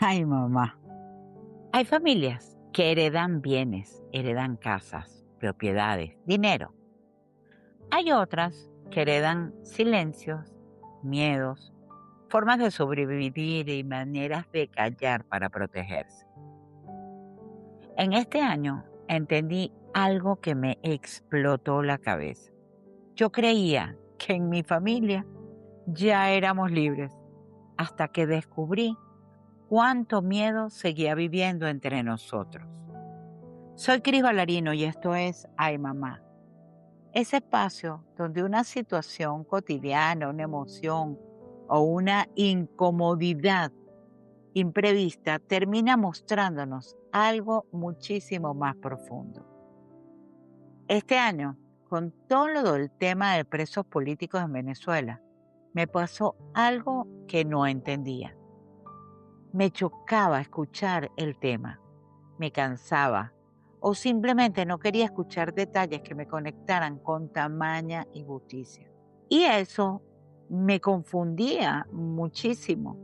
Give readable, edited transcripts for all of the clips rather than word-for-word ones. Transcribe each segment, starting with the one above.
Ay, mamá. Hay familias que heredan bienes, heredan casas, propiedades, dinero. Hay otras que heredan silencios, miedos, formas de sobrevivir y maneras de callar para protegerse. En este año entendí algo que me explotó la cabeza. Yo creía que en mi familia ya éramos libres, hasta que descubrí cuánto miedo seguía viviendo entre nosotros. Soy Cris Balarino y esto es Ay Mamá, ese espacio donde una situación cotidiana, una emoción o una incomodidad imprevista termina mostrándonos algo muchísimo más profundo. Este año, con todo lo del tema de presos políticos en Venezuela, me pasó algo que no entendía. Me chocaba escuchar el tema, me cansaba o simplemente no quería escuchar detalles que me conectaran con tamaña injusticia. Y eso me confundía muchísimo,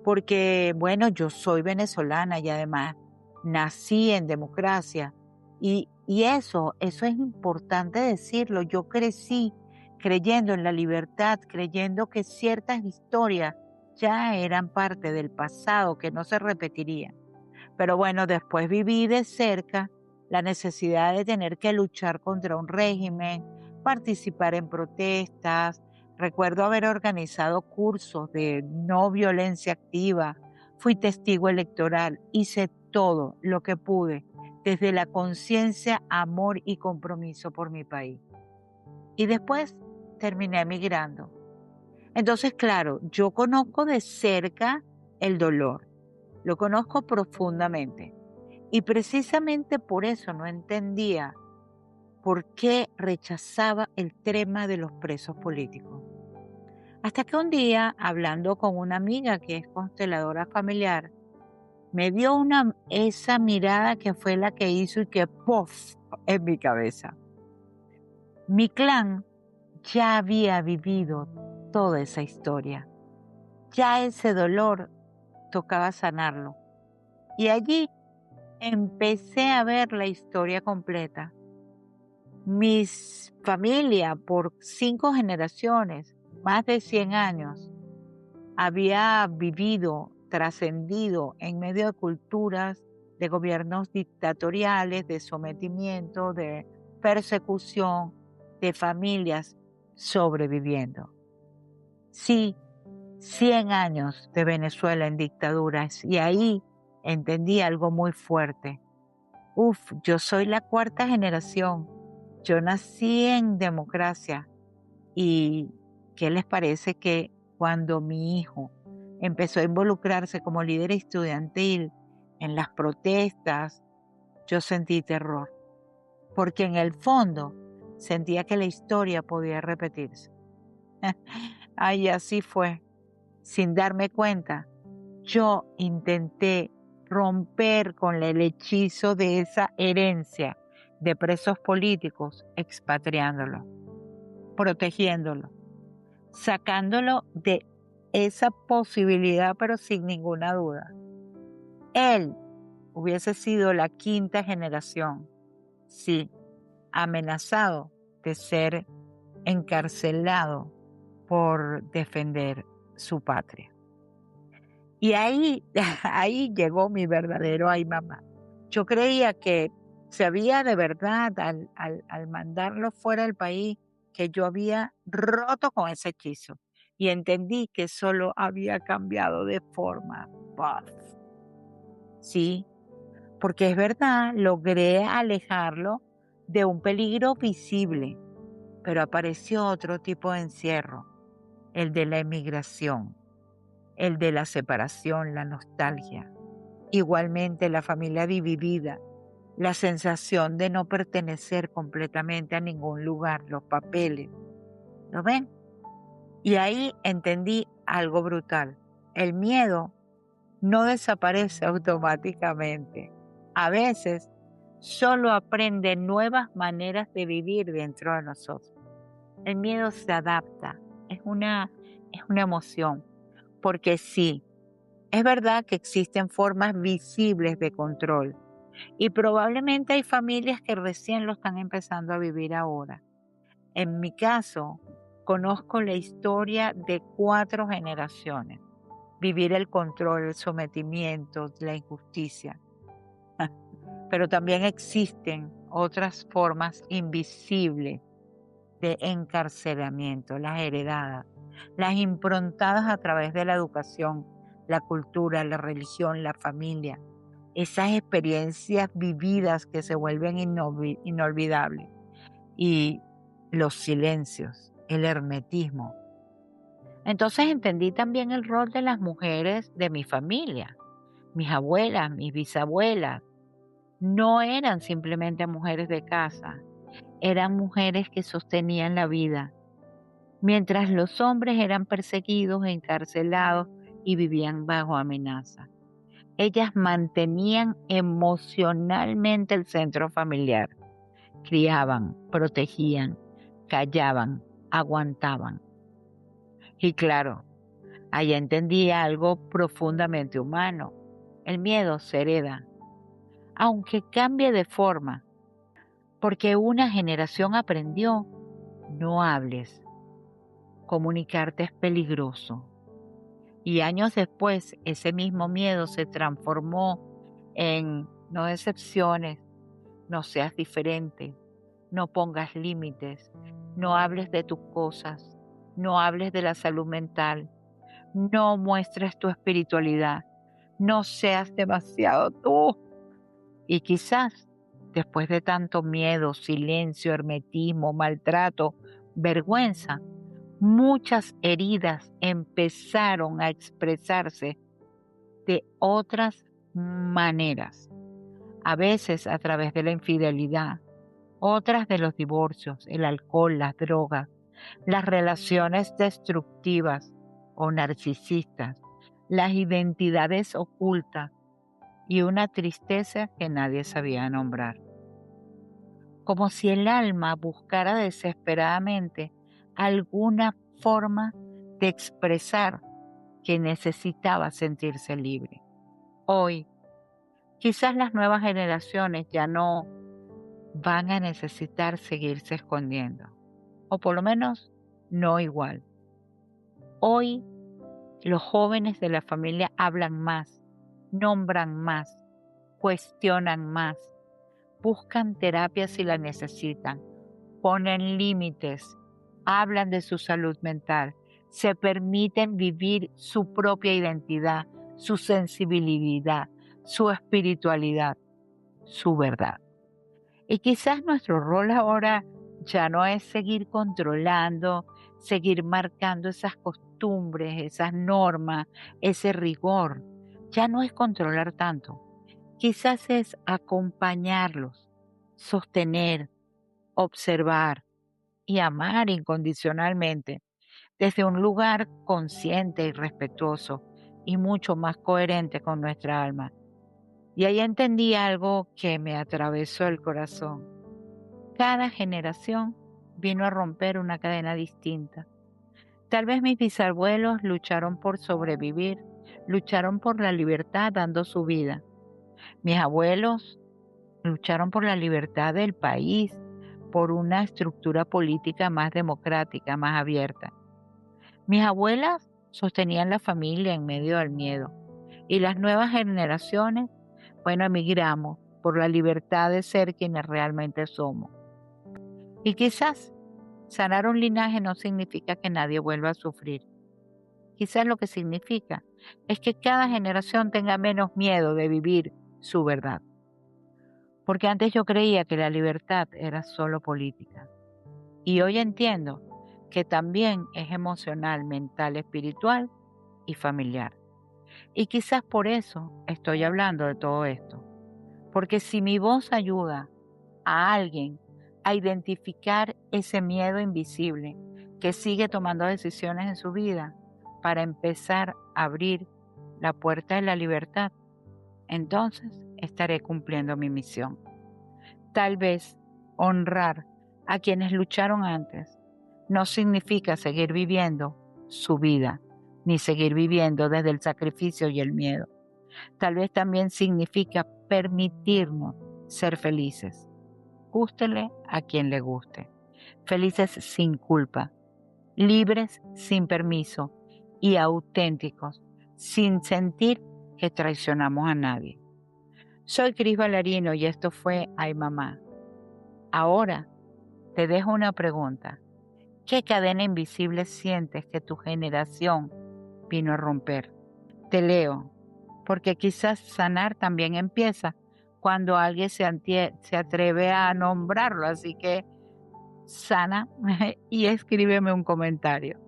porque bueno, yo soy venezolana y además nací en democracia y eso es importante decirlo. Yo crecí creyendo en la libertad, creyendo que ciertas historias ya eran parte del pasado, que no se repetirían. Pero bueno, después viví de cerca la necesidad de tener que luchar contra un régimen, participar en protestas. Recuerdo haber organizado cursos de no violencia activa, fui testigo electoral, hice todo lo que pude desde la conciencia, amor y compromiso por mi país. Y después terminé emigrando. Entonces, claro, yo conozco de cerca el dolor, lo conozco profundamente. Y precisamente por eso no entendía por qué rechazaba el tema de los presos políticos. Hasta que un día, hablando con una amiga que es consteladora familiar, me dio esa mirada que fue la que hizo y que ¡puff! En mi cabeza. Mi clan ya había vivido toda esa historia. Ya ese dolor tocaba sanarlo. Y allí empecé a ver la historia completa. Mis familia, por 5 generaciones, más de 100 años, había vivido, trascendido en medio de culturas, de gobiernos dictatoriales, de sometimiento, de persecución, de familias sobreviviendo. Sí, 100 años de Venezuela en dictaduras y ahí entendí algo muy fuerte. Yo soy la 4ª generación. Yo nací en democracia. ¿Y qué les parece que cuando mi hijo empezó a involucrarse como líder estudiantil en las protestas, yo sentí terror? Porque en el fondo sentía que la historia podía repetirse. Ay, así fue. Sin darme cuenta, yo intenté romper con el hechizo de esa herencia de presos políticos, expatriándolo, protegiéndolo, sacándolo de esa posibilidad, pero sin ninguna duda. Él hubiese sido la 5ª generación, sí, amenazado de ser encarcelado por defender su patria. Y ahí, ahí llegó mi verdadero ay mamá. Yo creía que se había de verdad, al mandarlo fuera del país, que yo había roto con ese hechizo. Y entendí que solo había cambiado de forma. ¡Paf! Sí, porque es verdad, logré alejarlo de un peligro visible, pero apareció otro tipo de encierro, el de la emigración, el de la separación, la nostalgia. Igualmente la familia dividida, la sensación de no pertenecer completamente a ningún lugar, los papeles. ¿Lo ven? Y ahí entendí algo brutal. El miedo no desaparece automáticamente. A veces solo aprende nuevas maneras de vivir dentro de nosotros. El miedo se adapta, es una emoción, porque sí, Es verdad que existen formas visibles de control y probablemente hay familias que recién lo están empezando a vivir ahora. En mi caso, conozco la historia de 4 generaciones. Vivir el control, el sometimiento, la injusticia. Pero también existen otras formas invisibles de encarcelamiento, las heredadas, las improntadas a través de la educación, la cultura, la religión, la familia, esas experiencias vividas que se vuelven inolvidables y los silencios, el hermetismo. Entonces entendí también el rol de las mujeres de mi familia, mis abuelas, mis bisabuelas. No eran simplemente mujeres de casa, eran mujeres que sostenían la vida, mientras los hombres eran perseguidos, encarcelados y vivían bajo amenaza. Ellas mantenían emocionalmente el centro familiar, criaban, protegían, callaban, aguantaban. Y claro, allá entendía algo profundamente humano. El miedo se hereda, aunque cambie de forma, porque una generación aprendió, no hables, comunicarte es peligroso. Y años después, ese mismo miedo se transformó en no decepciones, no seas diferente, no pongas límites, no hables de tus cosas, no hables de la salud mental, no muestres tu espiritualidad, no seas demasiado tú. Y quizás, después de tanto miedo, silencio, hermetismo, maltrato, vergüenza, muchas heridas empezaron a expresarse de otras maneras, a veces a través de la infidelidad, otras de los divorcios, el alcohol, las drogas, las relaciones destructivas o narcisistas, las identidades ocultas y una tristeza que nadie sabía nombrar. Como si el alma buscara desesperadamente alguna forma de expresar que necesitaba sentirse libre. Hoy, quizás las nuevas generaciones ya no van a necesitar seguirse escondiendo, o por lo menos no igual. Hoy los jóvenes de la familia hablan más, nombran más, cuestionan más, buscan terapia si la necesitan, ponen límites, hablan de su salud mental, se permiten vivir su propia identidad, su sensibilidad, su espiritualidad, su verdad. Y quizás nuestro rol ahora ya no es seguir controlando, seguir marcando esas costumbres, esas normas, ese rigor. Ya no es controlar tanto. Quizás es acompañarlos, sostener, observar y amar incondicionalmente desde un lugar consciente y respetuoso y mucho más coherente con nuestra alma. Y ahí entendí algo que me atravesó el corazón. Cada generación vino a romper una cadena distinta. Tal vez mis bisabuelos lucharon por sobrevivir, lucharon por la libertad dando su vida. Mis abuelos lucharon por la libertad del país, por una estructura política más democrática, más abierta. Mis abuelas sostenían la familia en medio del miedo. Y las nuevas generaciones, bueno, emigramos por la libertad de ser quienes realmente somos. Y quizás sanar un linaje no significa que nadie vuelva a sufrir. Quizás lo que significa es que cada generación tenga menos miedo de vivir su verdad. Porque antes yo creía que la libertad era solo política. Y hoy entiendo que también es emocional, mental, espiritual y familiar. Y quizás por eso estoy hablando de todo esto. Porque si mi voz ayuda a alguien a identificar ese miedo invisible que sigue tomando decisiones en su vida para empezar a abrir la puerta de la libertad, entonces estaré cumpliendo mi misión. Tal vez honrar a quienes lucharon antes no significa seguir viviendo su vida, ni seguir viviendo desde el sacrificio y el miedo. Tal vez también significa permitirnos ser felices. Gústele a quien le guste. Felices sin culpa, libres sin permiso y auténticos, sin sentir que traicionamos a nadie. Soy Cris Valarino y esto fue Ay Mamá. Ahora te dejo una pregunta. ¿Qué cadena invisible sientes que tu generación vino a romper? Te leo, porque quizás sanar también empieza cuando alguien se atreve a nombrarlo. Así que sana y escríbeme un comentario.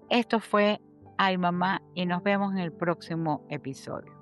Esto fue Ay Mamá y nos vemos en el próximo episodio.